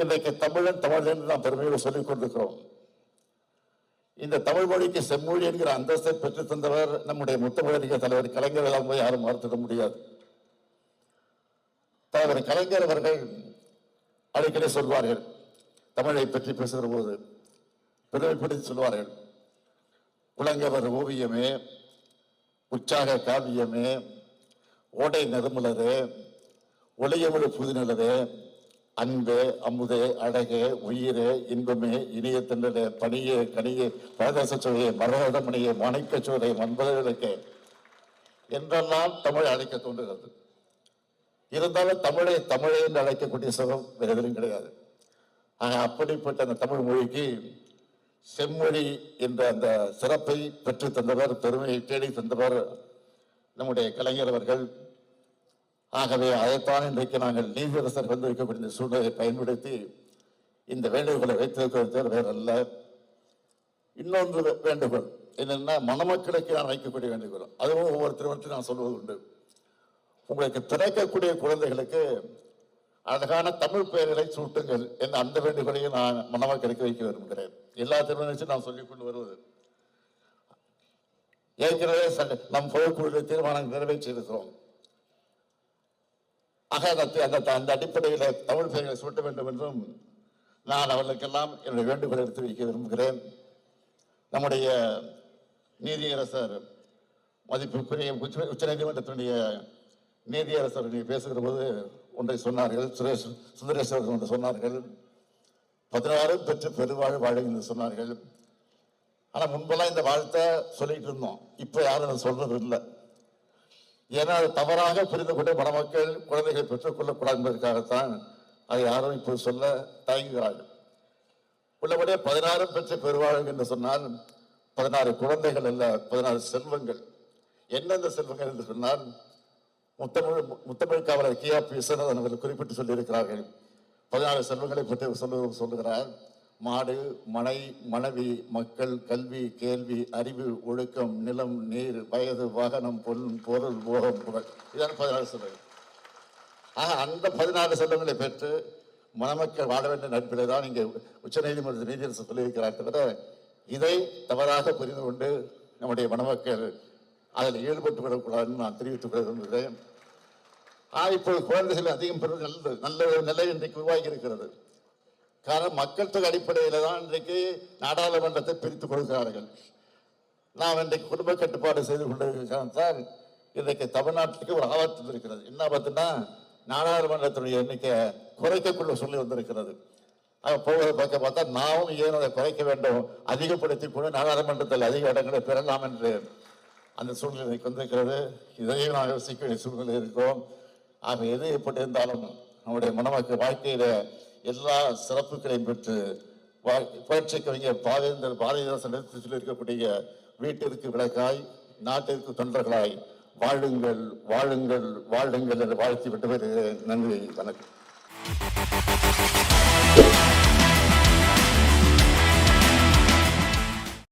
இன்றைக்கு தமிழன் தமிழ் என்று நாம் பெருமையோடு சொல்லிக் கொண்டிருக்கிறோம். இந்த தமிழ் மொழிக்கு செம்மொழி என்கிற அந்தஸ்தை பெற்றுத் தந்தவர் நம்முடைய முத்தமிழறிஞர் தலைவர் கலைஞர் என்பதை யாரும் மறுத்திட முடியாது. தலைவர் கலைஞர் அவர்கள் அடிக்கடி சொல்வார்கள், தமிழை பற்றி பேசுகிற போது பெருமைப்படுத்தி சொல்வார்கள், புலங்கவர் ஓவியமே, உற்சாக காவியமே, ஓடை நறுமலரே, ஒளியமிழு புதுநிலவே, அன்பே அமுதே அழகே உயிரே இன்பமே இனிய திண்டலே பணியே கனியே பரதேச சுவையே மரகதமணியே மாணிக்கச்சோரை மன்பதற்கு என்றெல்லாம் தமிழ் அழைக்க தோன்றுகிறது. இருந்தாலும் தமிழை தமிழை என்று அழைக்கக்கூடிய சுகம் வேறு எதிலும் கிடையாது. அப்படிப்பட்ட அந்த தமிழ் மொழிக்கு செம்மொழி என்ற அந்த சிறப்பை பெற்று தந்தவர், பெருமையை தேடி தந்தவர் நம்முடைய கலைஞர் அவர்கள். ஆகவே அதைத்தான் இன்றைக்கு நாங்கள் நீதியரசர் வந்திருக்கக்கூடிய சூழ்நிலையை பயன்படுத்தி இந்த வேண்டுகோளை வைத்திருக்கிறது வேற அல்ல. இன்னொன்று வேண்டுகோள் என்னன்னா, மணமக்களுக்கு நான் வைக்கக்கூடிய வேண்டுகோள், அதுவும் ஒவ்வொரு திருமணத்தையும் நான் சொல்வது உண்டு. உங்களுக்கு பிறக்கக்கூடிய குழந்தைகளுக்கு அழகான தமிழ் பெயர்களை சூட்டுங்கள் என்ற அந்த வேண்டுகோளையும் நான் மணமக்களுக்கு வைக்க விரும்புகிறேன். எல்லா திருமணத்தையும் நான் சொல்லிக்கொண்டு வருவது ஏற்கனவே நம் பொதுக்குழு தீர்மானம் நிறைவேற்றியிருக்கிறோம். ஆக அந்த அடிப்படையில் தமிழ் பெயர்களை சூட்ட வேண்டும் என்றும் நான் அவர்களுக்கெல்லாம் என்னுடைய வேண்டுகோளை எடுத்து வைக்க விரும்புகிறேன். நம்முடைய நீதியரசர் மதிப்புக்குரிய உச்சநீதிமன்றத்தினுடைய நீதியரசர் பேசுகிற போது ஒன்றை சொன்னார்கள், சுந்தரேஸ்வரர் ஒன்று சொன்னார்கள், 16 பெற்று பெருவாழ் வாழும் என்று சொன்னார்கள். ஆனால் முன்பெல்லாம் இந்த வாழ்த்தை சொல்லிட்டு இருந்தோம், இப்போ யாரும் சொல்றது இல்லை. ஏன்னா அது தவறாக புரிந்து கொண்டு மணமக்கள் குழந்தைகளை பெற்றுக்கொள்ளக்கூடாது என்பதற்காகத்தான் அதை யாரும் இப்போ சொல்ல தயங்குகிறார்கள். உள்ளபடியே 16 பெற்று பெருவாழ்வு என்று சொன்னால் 16 குழந்தைகள் அல்ல, 16 செல்வங்கள். எந்தெந்த செல்வங்கள் என்று சொன்னால், முத்தமிழ் காவலர் கியா.பி. விஸ்வநாதன் அவர்கள் குறிப்பிட்டு சொல்லியிருக்கிறார்கள். 14 செல்வங்களை பற்றி சொல்லுகிறார். மாடு, மனை, மனைவி, மக்கள், கல்வி, கேள்வி, அறிவு, ஒழுக்கம், நிலம், நீர், வயது, வாகனம், பொருள், போகம், புகழ். இதான் 14 செல்வங்கள். அந்த 14 செல்வங்களை பெற்று மணமக்கள் வாழ வேண்டிய நட்பிலே தான் இங்கே உச்சநீதிமன்ற நீதியரசர் சொல்லியிருக்கிறார். தவிர இதை தவறாக புரிந்து கொண்டு நம்முடைய மணமக்கள் அதில் ஈடுபட்டு விடக்கூடாதுன்னு நான் தெரிவித்துக் கொள்ள விரும்புகிறேன். இப்போது குழந்தைகள் அதிகம் பெறுவது நல்ல நிலை இன்றைக்கு உருவாகி இருக்கிறது. காரணம், மக்கள் தொகை அடிப்படையில் தான் இன்றைக்கு நாடாளுமன்றத்தை பிரித்துக் கொடுக்கிறார்கள். நாம் இன்றைக்கு குடும்ப கட்டுப்பாடு செய்து கொண்டிருக்கிறால் இன்றைக்கு தமிழ்நாட்டுக்கு ஒரு ஆபத்து இருக்கிறது. என்ன ஆபத்துன்னா, நாடாளுமன்றத்தினுடைய எண்ணிக்கை குறைக்கக்குள்ள சொல்லி வந்திருக்கிறது. போவதை பார்க்க பார்த்தா நாமும் ஏன் அதை குறைக்க வேண்டும், அதிகப்படுத்தி கொண்டு நாடாளுமன்றத்தில் அதிக இடங்களை பெறலாம் என்று அந்த சூழ்நிலை வந்திருக்கிறது. இதையும் நான் யோசிக்க வேண்டிய சூழ்நிலை இருக்கிறோம். ஆக எது எப்படி இருந்தாலும் நம்முடைய மணமக்கள் வாழ்க்கையில எல்லா சிறப்புகளையும் பெற்று புரட்சி கவிஞர் பாரதிதாசன் எடுத்து சொல்லியிருக்கக்கூடிய வீட்டிற்கு விளக்காய் நாட்டிற்கு தொண்டர்களாய் வாழுங்கள் வாழுங்கள் வாழுங்கள் என்று வாழ்த்தி விட்டு வருகிறேன். நன்றி, வணக்கம்.